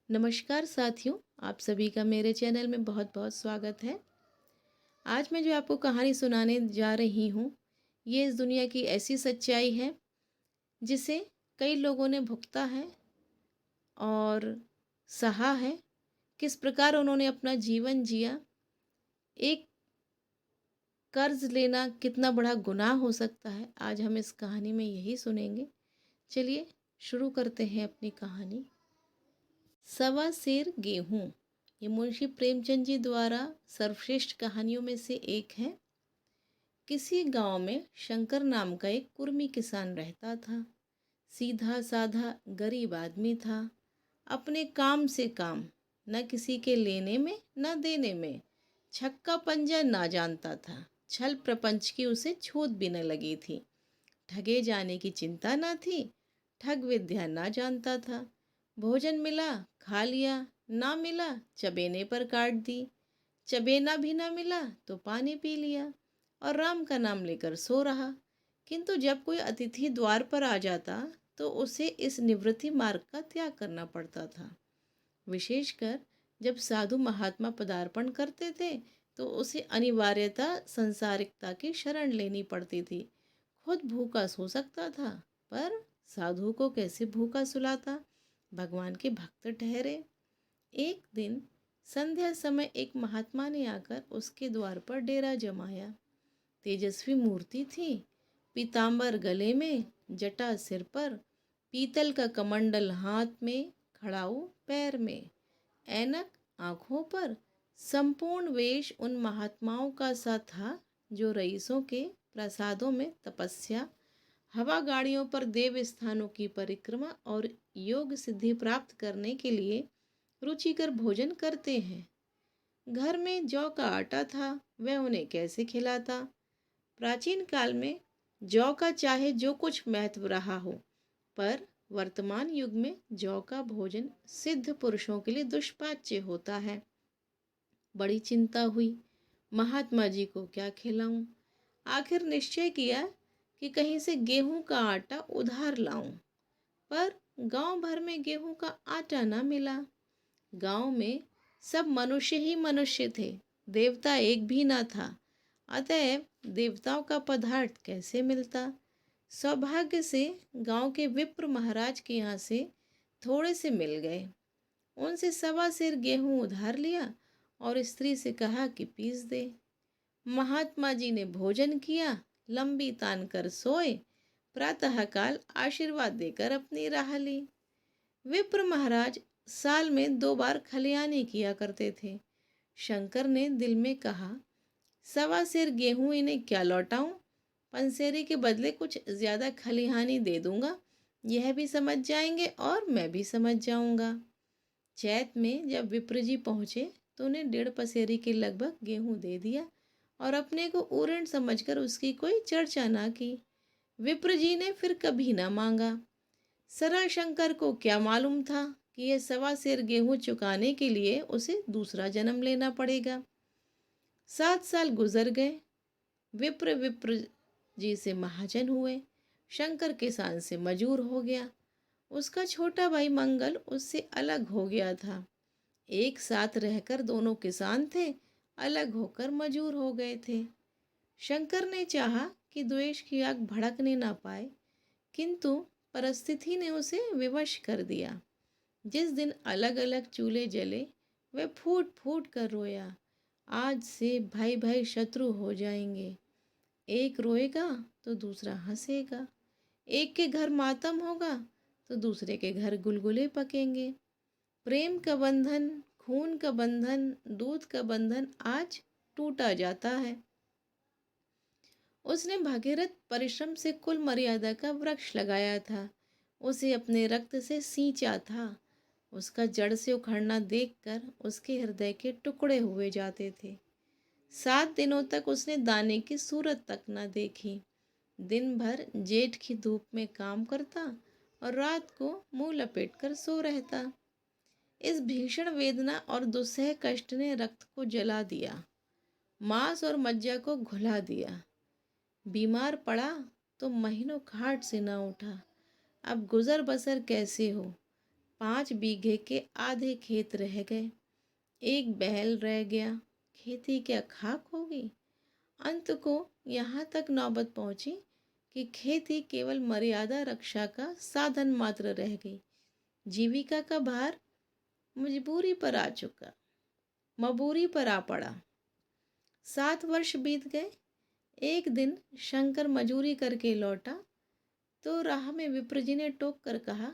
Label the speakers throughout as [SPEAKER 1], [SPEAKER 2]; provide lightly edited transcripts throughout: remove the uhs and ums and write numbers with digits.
[SPEAKER 1] नमस्कार साथियों, आप सभी का मेरे चैनल में बहुत बहुत स्वागत है। आज मैं जो आपको कहानी सुनाने जा रही हूँ, ये इस दुनिया की ऐसी सच्चाई है जिसे कई लोगों ने भुगता है और सहा है। किस प्रकार उन्होंने अपना जीवन जिया। एक कर्ज लेना कितना बड़ा गुनाह हो सकता है, आज हम इस कहानी में यही सुनेंगे। चलिए शुरू करते हैं अपनी कहानी। सवा सेर गेहूं, ये मुंशी प्रेमचंद जी द्वारा सर्वश्रेष्ठ कहानियों में से एक है। किसी गांव में शंकर नाम का एक कुर्मी किसान रहता था। सीधा साधा गरीब आदमी था। अपने काम से काम, न किसी के लेने में न देने में। छक्का पंजा ना जानता था। छल प्रपंच की उसे छूत भी न लगी थी। ठगे जाने की चिंता ना थी। ठग विद्या ना जानता था। भोजन मिला खा लिया, ना मिला चबेने पर काट दी। चबेना भी ना मिला तो पानी पी लिया और राम का नाम लेकर सो रहा। किंतु जब कोई अतिथि द्वार पर आ जाता तो उसे इस निवृत्ति मार्ग का त्याग करना पड़ता था। विशेषकर जब साधु महात्मा पदार्पण करते थे तो उसे अनिवार्यता संसारिकता की शरण लेनी पड़ती थी। खुद भूखा सो सकता था, पर साधु को कैसे भूखा सुलाता। भगवान के भक्त ठहरे। एक दिन संध्या समय एक महात्मा ने आकर उसके द्वार पर डेरा जमाया। तेजस्वी मूर्ति थी। पीतांबर गले में, जटा सिर पर, पीतल का कमंडल हाथ में, खड़ाऊ पैर में, ऐनक आंखों पर। संपूर्ण वेश उन महात्माओं का सा था जो रईसों के प्रसादों में तपस्या, हवा गाड़ियों पर देव स्थानों की परिक्रमा और योग सिद्धि प्राप्त करने के लिए रुचिकर भोजन करते हैं। घर में जौ का आटा था, वह उन्हें कैसे खिलाता। प्राचीन काल में जौ का चाहे जो कुछ महत्व रहा हो, पर वर्तमान युग में जौ का भोजन सिद्ध पुरुषों के लिए दुष्पाच्य होता है। बड़ी चिंता हुई, महात्मा जी को क्या खिलाऊं। आखिर निश्चय किया कि कहीं से गेहूं का आटा उधार लाऊं, पर गांव भर में गेहूं का आटा ना मिला। गांव में सब मनुष्य ही मनुष्य थे, देवता एक भी ना था। अतएव देवताओं का पदार्थ कैसे मिलता। सौभाग्य से गांव के विप्र महाराज के यहाँ से थोड़े से मिल गए। उनसे सवा सेर गेहूं उधार लिया और स्त्री से कहा कि पीस दे। महात्मा जी ने भोजन किया, लंबी तान कर सोए। प्रातःकाल आशीर्वाद देकर अपनी राह ली। विप्र महाराज साल में 2 बार खलियानी किया करते थे। शंकर ने दिल में कहा, सवा सेर गेहूं इन्हें क्या लौटाऊं। पंसेरी के बदले कुछ ज्यादा खलिहानी दे दूंगा, यह भी समझ जाएंगे और मैं भी समझ जाऊंगा। चैत में जब विप्र जी पहुंचे तो उन्हें 1.5 पसेरी के लगभग गेहूं दे दिया और अपने को ऊरण समझकर उसकी कोई चर्चा ना की। विप्र जी ने फिर कभी ना मांगा। सरा शंकर को क्या मालूम था कि यह सवा सेर गेहूं चुकाने के लिए उसे दूसरा जन्म लेना पड़ेगा। 7 साल गुजर गए। विप्र जी से महाजन हुए। शंकर किसान से मजूर हो गया। उसका छोटा भाई मंगल उससे अलग हो गया था। एक साथ रहकर दोनों किसान थे, अलग होकर मजूर हो गए थे। शंकर ने चाहा कि द्वेष की आग भड़कने ना पाए, किंतु परिस्थिति ने उसे विवश कर दिया। जिस दिन अलग अलग चूल्हे जले, वह फूट फूट कर रोया, आज से भाई भाई शत्रु हो जाएंगे। एक रोएगा तो दूसरा हंसेगा। एक के घर मातम होगा तो दूसरे के घर गुलगुले पकेंगे। प्रेम का बंधन, खून का बंधन, दूध का बंधन आज टूटा जाता है। उसने भागीरथ परिश्रम से कुल मर्यादा का वृक्ष लगाया था। उसे अपने रक्त से सींचा था। उसका जड़ से उखड़ना देखकर उसके हृदय के टुकड़े हुए जाते थे। 7 दिनों तक उसने दाने की सूरत तक न देखी। दिन भर जेठ की धूप में काम करता और रात को मुंह लपेट कर सो रहता। इस भीषण वेदना और दुस्सह कष्ट ने रक्त को जला दिया, मांस और मज्जा को घुला दिया। बीमार पड़ा तो महीनों खाट से न उठा। अब गुजर बसर कैसे हो। 5 बीघे के आधे खेत रह गए, एक बैल रह गया, खेती क्या खाक हो गई। अंत को यहाँ तक नौबत पहुंची कि खेती केवल मर्यादा रक्षा का साधन मात्र रह गई। जीविका का भार मजबूरी पर आ चुका, मबूरी पर आ पड़ा। 7 वर्ष बीत गए। एक दिन शंकर मजूरी करके लौटा तो राह में विप्र जी ने टोक कर कहा,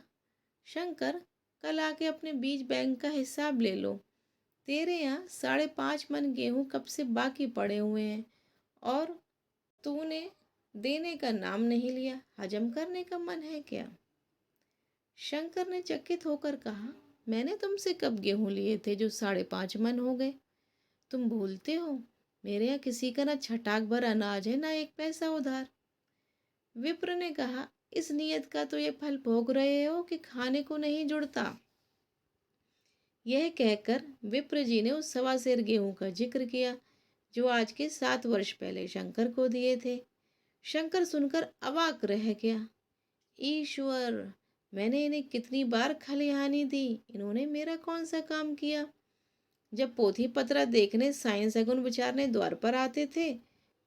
[SPEAKER 1] शंकर, कल आके अपने बीज बैंक का हिसाब ले लो। तेरे यहाँ 5.5 मन गेहूं कब से बाकी पड़े हुए हैं और तूने देने का नाम नहीं लिया। हजम करने का मन है क्या? शंकर ने चकित होकर कहा, मैंने तुमसे कब गेहूं लिए थे जो 5.5 मन हो गए? तुम भूलते हो, मेरे यहाँ किसी का ना छटाक भर अनाज है, ना एक पैसा उधार। विप्र ने कहा, इस नियत का तो ये फल भोग रहे हो कि खाने को नहीं जुड़ता। यह कहकर विप्र जी ने उस 1.25 सेर गेहूं का जिक्र किया जो आज के 7 वर्ष पहले शंकर को दिए थे। शंकर सुनकर अवाक रह गया। ईश्वर, मैंने इन्हें कितनी बार खलिहानी दी, इन्होंने मेरा कौन सा काम किया? जब पोथी पत्रा देखने साइं सगुन विचारने द्वार पर आते थे,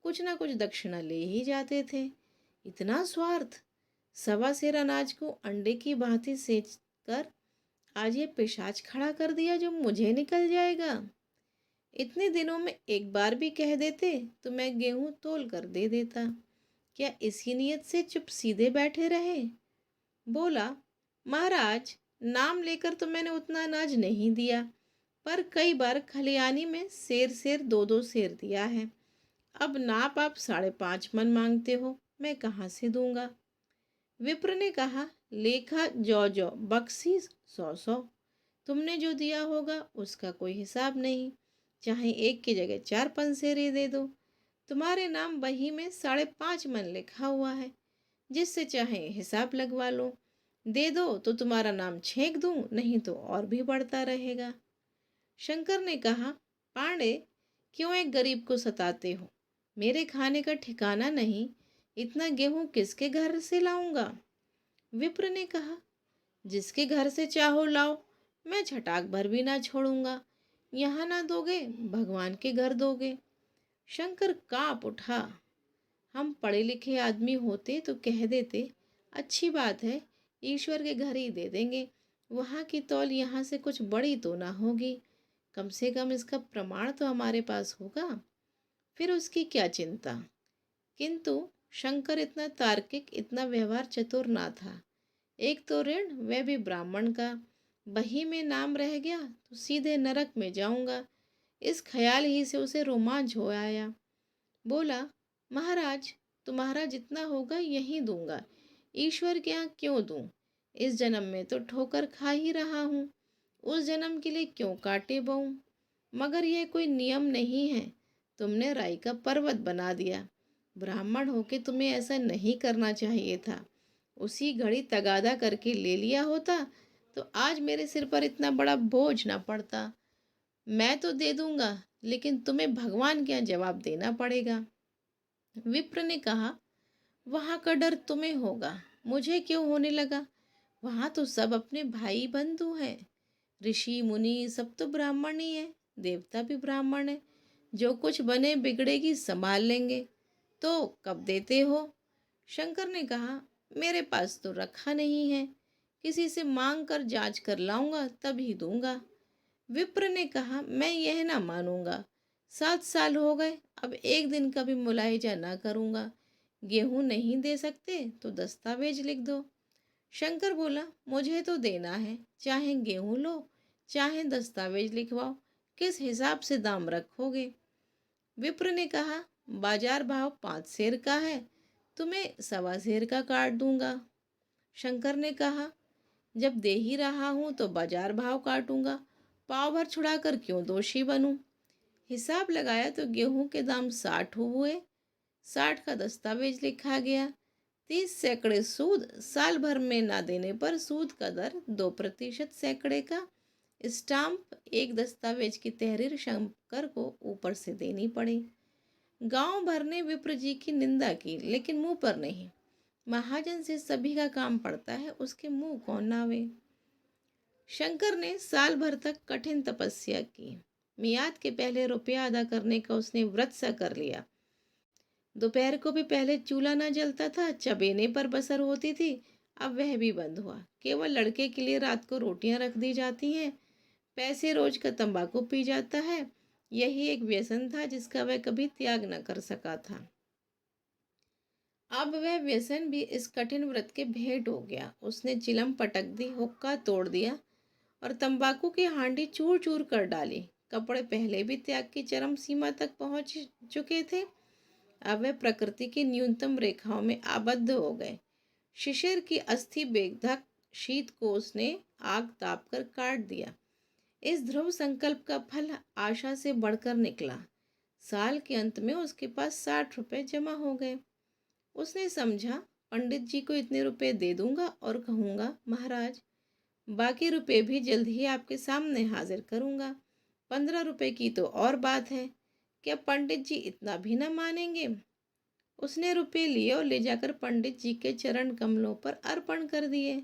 [SPEAKER 1] कुछ ना कुछ दक्षिणा ले ही जाते थे। इतना स्वार्थ! 1.25 सेर अनाज को अंडे की भांति सेच कर आज ये पिशाच खड़ा कर दिया जो मुझे निकल जाएगा। इतने दिनों में एक बार भी कह देते तो मैं गेहूं तोल कर दे देता। क्या इसी नियत से चुप सीधे बैठे रहे? बोला, महाराज, नाम लेकर तो मैंने उतना अनाज नहीं दिया, पर कई बार खलियानी में सेर सेर 2-2 सेर दिया है। अब नाप आप 5.5 मन मांगते हो, मैं कहाँ से दूंगा? विप्र ने कहा, लेखा जौ जौ, बख्शीश 100-100। तुमने जो दिया होगा उसका कोई हिसाब नहीं, चाहे एक की जगह 4 पंसेरी दे दो। तुम्हारे नाम बही में 5.5 मन लिखा हुआ है, जिससे चाहे हिसाब लगवा लो। दे दो तो तुम्हारा नाम छेंक दूं, नहीं तो और भी बढ़ता रहेगा। शंकर ने कहा, पांडे, क्यों एक गरीब को सताते हो? मेरे खाने का ठिकाना नहीं, इतना गेहूं किसके घर से लाऊंगा? विप्र ने कहा, जिसके घर से चाहो लाओ, मैं छटाक भर भी ना छोड़ूंगा। यहाँ ना दोगे, भगवान के घर दोगे। शंकर कांप उठा। हम पढ़े लिखे आदमी होते तो कह देते, अच्छी बात है, ईश्वर के घर ही दे देंगे, वहाँ की तौल यहाँ से कुछ बड़ी तो ना होगी, कम से कम इसका प्रमाण तो हमारे पास होगा, फिर उसकी क्या चिंता। किंतु शंकर इतना तार्किक, इतना व्यवहार चतुर ना था। एक तो ऋण, वह भी ब्राह्मण का, बही में नाम रह गया तो सीधे नरक में जाऊंगा, इस ख्याल ही से उसे रोमांच हो आया। बोला, महाराज, तुम्हारा जितना होगा यही दूंगा, ईश्वर के यहाँ क्यों दूं? इस जन्म में तो ठोकर खा ही रहा हूँ, उस जन्म के लिए क्यों कांटे बऊं? मगर यह कोई नियम नहीं है, तुमने राई का पर्वत बना दिया। ब्राह्मण होके तुम्हें ऐसा नहीं करना चाहिए था। उसी घड़ी तगादा करके ले लिया होता तो आज मेरे सिर पर इतना बड़ा बोझ ना पड़ता। मैं तो दे दूंगा, लेकिन तुम्हें भगवान के यहाँ जवाब देना पड़ेगा। विप्र ने कहा, वहां का डर तुम्हें होगा, मुझे क्यों होने लगा? वहां तो सब अपने भाई बंधु हैं, ऋषि मुनि सब तो ब्राह्मण ही है, देवता भी ब्राह्मण है, जो कुछ बने बिगड़ेगी संभाल लेंगे। तो कब देते हो? शंकर ने कहा, मेरे पास तो रखा नहीं है, किसी से मांग कर जांच कर लाऊंगा तभी दूंगा। विप्र ने कहा, मैं यह ना मानूंगा, 7 साल हो गए, अब एक दिन का भी मुलाहिजा ना करूंगा। गेहूं नहीं दे सकते तो दस्तावेज लिख दो। शंकर बोला, मुझे तो देना है, चाहे गेहूं लो, चाहे दस्तावेज लिखवाओ, किस हिसाब से दाम रखोगे? विप्र ने कहा, बाजार भाव 5 सेर का है, तुम्हें 1.25 सेर का काट दूंगा। शंकर ने कहा, जब दे ही रहा हूं तो बाजार भाव काटूंगा, पाव भर छुड़ाकर क्यों दोषी बनूं? हिसाब लगाया तो गेहूं के दाम 60 हुए, 60 का दस्तावेज लिखा गया, 30 सैकड़े सूद, साल भर में ना देने पर सूद का दर 2% सैकड़े का, स्टाम्प, एक दस्तावेज की तहरीर शंकर को ऊपर से देनी पड़ी। गांव भर ने विप्र जी की निंदा की, लेकिन मुंह पर नहीं। महाजन से सभी का काम पड़ता है, उसके मुंह कौन नावे? शंकर ने साल भर तक कठिन तपस्या की। मियाद के पहले रुपया अदा करने का उसने व्रत सा कर लिया। दोपहर को भी पहले चूल्हा ना जलता था, चबेने पर बसर होती थी, अब वह भी बंद हुआ। केवल लड़के के लिए रात को रोटियां रख दी जाती हैं। पैसे रोज का तंबाकू पी जाता है। यही एक व्यसन था जिसका वह कभी त्याग न कर सका था। अब वह व्यसन भी इस कठिन व्रत के भेंट हो गया। उसने चिलम पटक दी, हुक्का तोड़ दिया और तंबाकू की हांडी चूर चूर कर डाली। कपड़े पहले भी त्याग की चरम सीमा तक पहुंच चुके थे, अब वे प्रकृति की न्यूनतम रेखाओं में आबद्ध हो गए। शिशिर की अस्थि बेधक शीत को उसने आग ताप कर काट दिया। इस ध्रुव संकल्प का फल आशा से बढ़कर निकला। साल के अंत में उसके पास 60 रुपए जमा हो गए। उसने समझा, पंडित जी को इतने रुपए दे दूंगा और कहूंगा, महाराज बाकी रुपए भी जल्द ही आपके सामने हाजिर करूंगा। 15 रुपए की तो और बात है, क्या पंडित जी इतना भी न मानेंगे? उसने रुपए लिए और ले जाकर पंडित जी के चरण कमलों पर अर्पण कर दिए।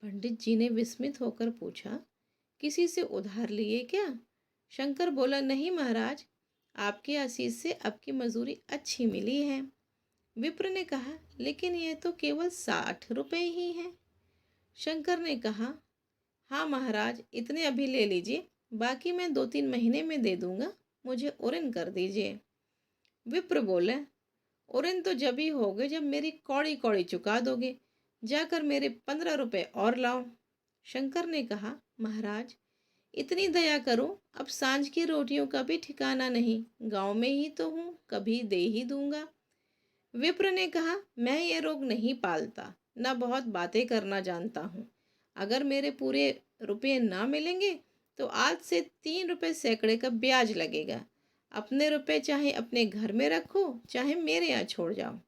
[SPEAKER 1] पंडित जी ने विस्मित होकर पूछा, किसी से उधार लिए क्या? शंकर बोला, नहीं महाराज, आपके आशीष से आपकी मजूरी अच्छी मिली है। विप्र ने कहा, लेकिन यह तो केवल 60 रुपए ही हैं। शंकर ने कहा, हाँ महाराज, इतने अभी ले लीजिए, बाकी मैं 2-3 महीने में दे दूंगा, मुझे उऋण कर दीजिए। विप्र बोले, उऋण तो जब ही होगे जब मेरी कौड़ी कौड़ी चुका दोगे। जाकर मेरे 15 रुपए और लाओ। शंकर ने कहा, महाराज इतनी दया करो, अब सांझ की रोटियों का भी ठिकाना नहीं, गांव में ही तो हूँ, कभी दे ही दूंगा। विप्र ने कहा, मैं ये रोग नहीं पालता, न बहुत बातें करना जानता हूँ। अगर मेरे पूरे रुपये ना मिलेंगे तो आज से 3 रुपए सैकड़े का ब्याज लगेगा। अपने रुपए चाहे अपने घर में रखो, चाहे मेरे यहाँ छोड़ जाओ।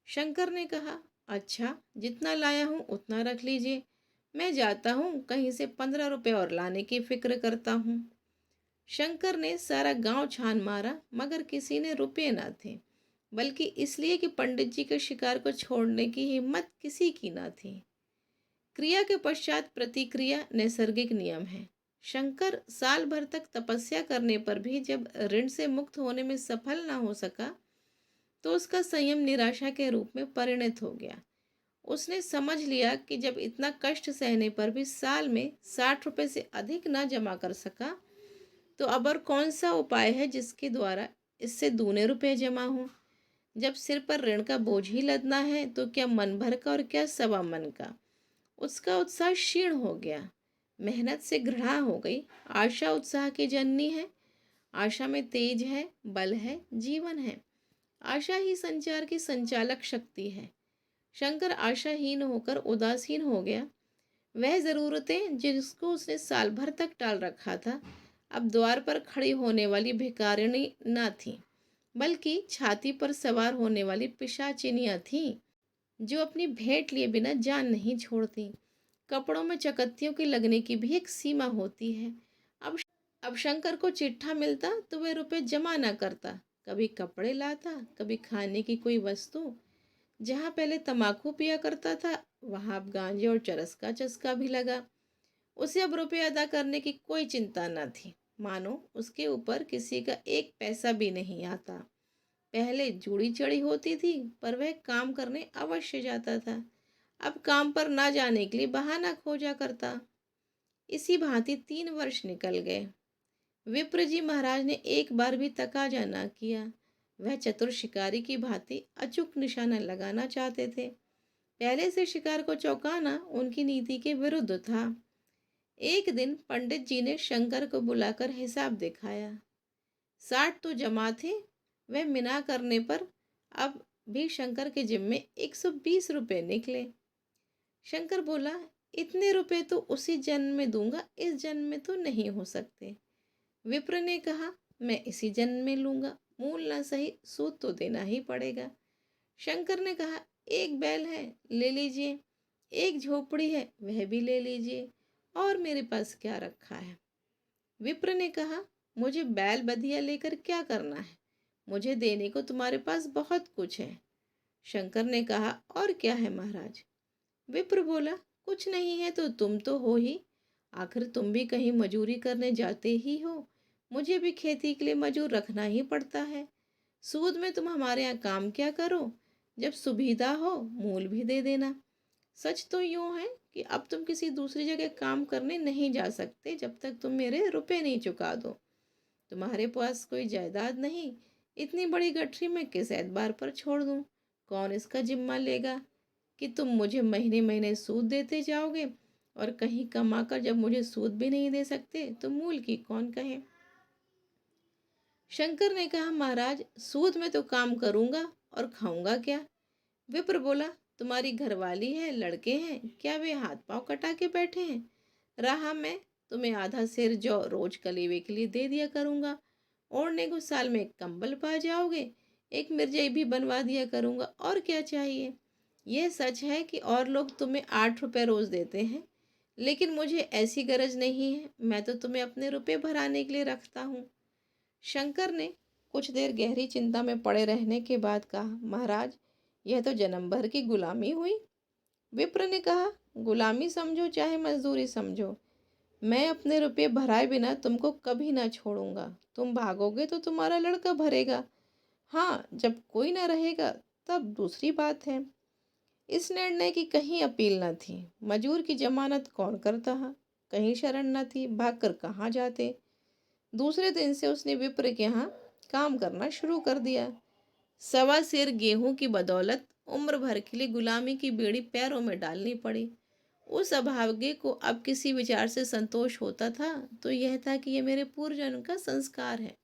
[SPEAKER 1] शंकर ने कहा, अच्छा, जितना लाया हूँ उतना रख लीजिए, मैं जाता हूँ, कहीं से 15 रुपए और लाने की फिक्र करता हूँ। शंकर ने सारा गांव छान मारा, मगर किसी ने रुपये ना थे, बल्कि इसलिए कि पंडित जी के शिकार को छोड़ने की हिम्मत किसी की ना थी। क्रिया के पश्चात प्रतिक्रिया नैसर्गिक नियम है। शंकर साल भर तक तपस्या करने पर भी जब ऋण से मुक्त होने में सफल ना हो सका, तो उसका संयम निराशा के रूप में परिणत हो गया। उसने समझ लिया कि जब इतना कष्ट सहने पर भी साल में 60 रुपए से अधिक ना जमा कर सका, तो अब और कौन सा उपाय है जिसके द्वारा इससे दूने रुपए जमा हों। जब सिर पर ऋण का बोझ ही लदना है, तो क्या मन भर का और क्या सवा मन का। उसका उत्साह क्षीण हो गया, मेहनत से घृणा हो गई। आशा उत्साह की जननी है। आशा में तेज है, बल है, जीवन है। आशा ही संचार की संचालक शक्ति है। शंकर आशाहीन होकर उदासीन हो गया। वह ज़रूरतें जिसको उसने साल भर तक टाल रखा था, अब द्वार पर खड़ी होने वाली भिखारिणी न थी, बल्कि छाती पर सवार होने वाली पिशाचिनियाँ थीं, जो अपनी भेंट लिए बिना जान नहीं छोड़ती। कपड़ों में चकत्तियों के लगने की भी एक सीमा होती है। अब अब शंकर को चिट्ठा मिलता तो वह रुपए जमा ना करता, कभी कपड़े लाता, कभी खाने की कोई वस्तु। जहाँ पहले तम्बाकू पिया करता था, वहाँ अब गांजे और चरस का चस्का भी लगा। उसे अब रुपये अदा करने की कोई चिंता न थी, मानो उसके ऊपर किसी का एक पैसा भी नहीं आता। पहले जूड़ी चढ़ी होती थी, पर वह काम करने अवश्य जाता था। अब काम पर ना जाने के लिए बहाना खोजा करता। इसी भांति 3 वर्ष निकल गए। विप्र जी महाराज ने एक बार भी तकाजा ना किया। वह चतुर शिकारी की भांति अचूक निशाना लगाना चाहते थे। पहले से शिकार को चौंकाना उनकी नीति के विरुद्ध था। एक दिन पंडित जी ने शंकर को बुलाकर हिसाब दिखाया। 60 तो जमा थे। वह मिना करने पर अब भी शंकर के जिम्मे 120 रुपए निकले। शंकर बोला, इतने रुपए तो उसी जन्म में दूंगा, इस जन्म में तो नहीं हो सकते। विप्र ने कहा, मैं इसी जन्म में लूंगा, मूल ना सही सूद तो देना ही पड़ेगा। शंकर ने कहा, एक बैल है, ले लीजिए, एक झोपड़ी है, वह भी ले लीजिए, और मेरे पास क्या रखा है। विप्र ने कहा, मुझे बैल बधिया लेकर क्या करना है, मुझे देने को तुम्हारे पास बहुत कुछ है। शंकर ने कहा, और क्या है महाराज। विप्र बोला, कुछ नहीं है तो तुम तो हो ही, आखिर तुम भी कहीं मजूरी करने जाते ही हो, मुझे भी खेती के लिए मजूर रखना ही पड़ता है। सूद में तुम हमारे यहाँ काम क्या करो, जब सुविधा हो मूल भी दे देना। सच तो यूँ है कि अब तुम किसी दूसरी जगह काम करने नहीं जा सकते जब तक तुम मेरे रुपए नहीं चुका दो। तुम्हारे पास कोई जायदाद नहीं, इतनी बड़ी गठरी मैं किस एतबार पर छोड़ दूँ? कौन इसका जिम्मा लेगा कि तुम मुझे महीने महीने सूद देते जाओगे, और कहीं कमाकर जब मुझे सूद भी नहीं दे सकते तो मूल की कौन कहे। शंकर ने कहा, महाराज सूद में तो काम करूंगा और खाऊंगा क्या? विप्र बोला, तुम्हारी घरवाली है, लड़के हैं, क्या वे हाथ पांव कटा के बैठे हैं? रहा मैं, तुम्हें आधा सिर जौ रोज कलेवे के लिए दे दिया करूंगा, ओढ़ने को साल में एक कंबल पा जाओगे, एक मिर्जाई भी बनवा दिया करूंगा, और क्या चाहिए? यह सच है कि और लोग तुम्हें 8 रुपए रोज देते हैं, लेकिन मुझे ऐसी गरज नहीं है, मैं तो तुम्हें अपने रुपए भराने के लिए रखता हूँ। शंकर ने कुछ देर गहरी चिंता में पड़े रहने के बाद कहा, महाराज यह तो जन्म भर की गुलामी हुई। विप्र ने कहा, गुलामी समझो चाहे मजदूरी समझो, मैं अपने रुपये भराए बिना तुमको कभी ना छोड़ूंगा। तुम भागोगे तो तुम्हारा लड़का भरेगा, हाँ जब कोई ना रहेगा तब दूसरी बात है। इस निर्णय की कहीं अपील न थी। मजूर की जमानत कौन करता है, कहीं शरण न थी, भागकर कहाँ जाते। दूसरे दिन से उसने विप्र के यहाँ काम करना शुरू कर दिया। सवा सेर गेहूं की बदौलत उम्र भर के लिए गुलामी की बेड़ी पैरों में डालनी पड़ी। उस अभागे को अब किसी विचार से संतोष होता था तो यह था कि यह मेरे पूर्वजन्म का संस्कार है।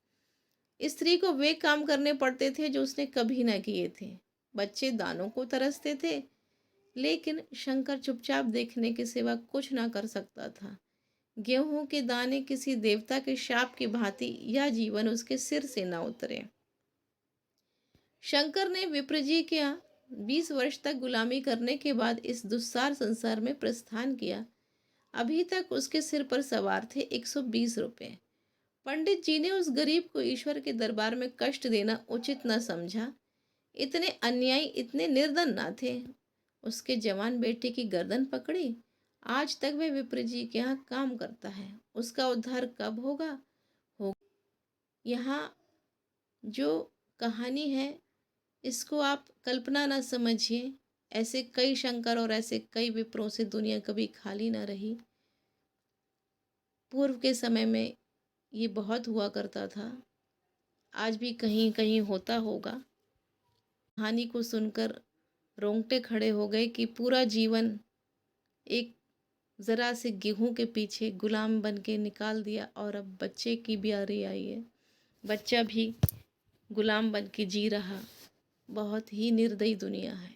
[SPEAKER 1] स्त्री को वे काम करने पड़ते थे जो उसने कभी ना किए थे। बच्चे दानों को तरसते थे, लेकिन शंकर चुपचाप देखने के सिवा कुछ ना कर सकता था। गेहूं के दाने किसी देवता के शाप की भांति या जीवन उसके सिर से न उतरे। शंकर ने विप्र जी के यहाँ 20 वर्ष तक गुलामी करने के बाद इस दुस्सार संसार में प्रस्थान किया। अभी तक उसके सिर पर सवार थे 120 रुपए। पंडित जी ने उस गरीब को ईश्वर के दरबार में कष्ट देना उचित न समझा। इतने अन्यायी, इतने निर्धन न थे। उसके जवान बेटे की गर्दन पकड़ी। आज तक वह विप्र जी के यहाँ काम करता है। उसका उद्धार कब होगा? यहाँ जो कहानी है इसको आप कल्पना ना समझिए। ऐसे कई शंकर और ऐसे कई विप्रों से दुनिया कभी खाली ना रही। पूर्व के समय में ये बहुत हुआ करता था, आज भी कहीं कहीं होता होगा। कहानी को सुनकर रोंगटे खड़े हो गए कि पूरा जीवन एक ज़रा से गेहूं के पीछे गुलाम बन के निकाल दिया, और अब बच्चे की बारी आई है, बच्चा भी गुलाम बन के जी रहा। बहुत ही निर्दयी दुनिया है।